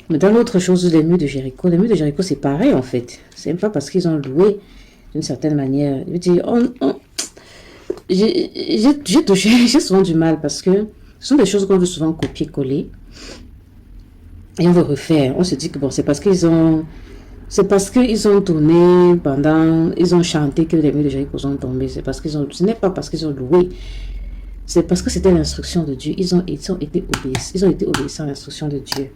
Mais dans l'autre chose, les murs de Jéricho, c'est pareil en fait. C'est pas parce qu'ils ont loué d'une certaine manière. Je veux dire, j'ai touché, j'ai souvent du mal parce que ce sont des choses qu'on veut souvent copier-coller et on veut refaire. On se dit que bon, c'est parce qu'ils ont tourné ils ont chanté que les murs de Jéricho sont tombés. Ce n'est pas parce qu'ils ont loué. C'est parce que c'était l'instruction de Dieu. Ils ont été obéissants. Ils ont été obéissants à l'instruction de Dieu.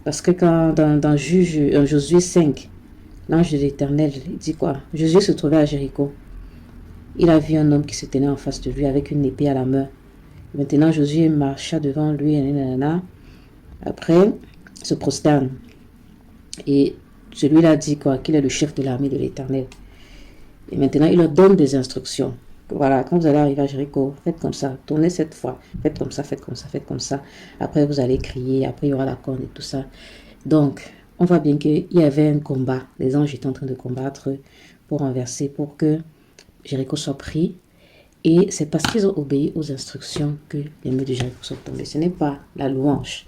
Parce que quand dans Josué 5, l'ange de l'Éternel, il dit quoi? Josué se trouvait à Jéricho. Il a vu un homme qui se tenait en face de lui avec une épée à la main. Maintenant, Josué marcha devant lui, après, se prosterne. Et celui-là dit quoi? Qu'il est le chef de l'armée de l'Éternel. Et maintenant, il leur donne des instructions. Voilà, quand vous allez arriver à Jéricho, faites comme ça, tournez cette fois, faites comme ça, faites comme ça, faites comme ça. Après, vous allez crier, après, il y aura la corne et tout ça. Donc, on voit bien qu'il y avait un combat. Les anges étaient en train de combattre pour renverser, pour que Jéricho soit pris. Et c'est parce qu'ils ont obéi aux instructions que les murs de Jéricho sont tombés. Ce n'est pas la louange.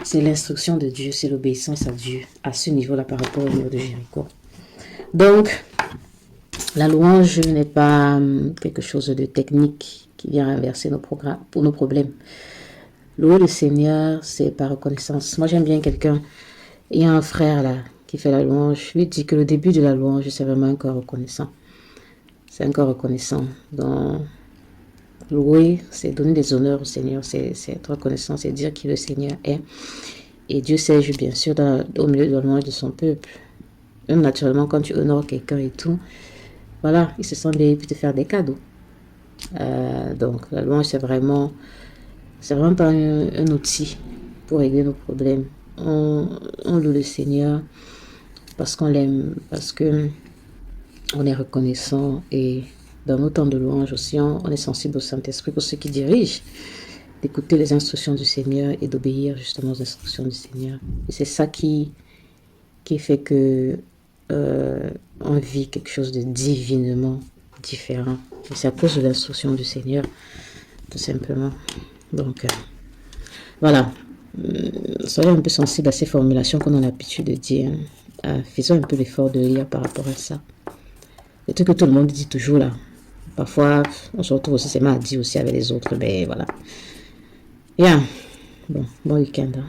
C'est l'instruction de Dieu, c'est l'obéissance à Dieu, à ce niveau-là par rapport aux murs de Jéricho. Donc, la louange n'est pas quelque chose de technique qui vient renverser nos problèmes. Louer le Seigneur, c'est par reconnaissance. Moi, j'aime bien quelqu'un. Il y a un frère là qui fait la louange. Lui dit que le début de la louange, c'est vraiment un corps reconnaissant. C'est un corps reconnaissant. Donc, louer, c'est donner des honneurs au Seigneur. C'est être reconnaissant, c'est dire qui le Seigneur est. Et Dieu siège bien sûr au milieu de la louange de son peuple. Même naturellement, quand tu honores quelqu'un et tout, voilà, il se sent bien, il peut te faire des cadeaux. Donc, la louange, c'est vraiment pas un outil pour régler nos problèmes. On loue le Seigneur parce qu'on l'aime, parce que on est reconnaissant, et dans nos temps de louange aussi, on est sensible au Saint-Esprit pour ceux qui dirigent, d'écouter les instructions du Seigneur et d'obéir justement aux instructions du Seigneur. Et c'est ça qui fait que on vit quelque chose de divinement différent. Et c'est à cause de l'instruction du Seigneur, tout simplement. Donc, voilà. Soyez un peu sensible à ces formulations qu'on a l'habitude de dire. Faisons un peu l'effort de lire par rapport à ça. Le truc que tout le monde dit toujours là. Parfois, on se retrouve aussi, c'est mal dit aussi avec les autres, mais voilà. Bien. Bon week-end. Hein.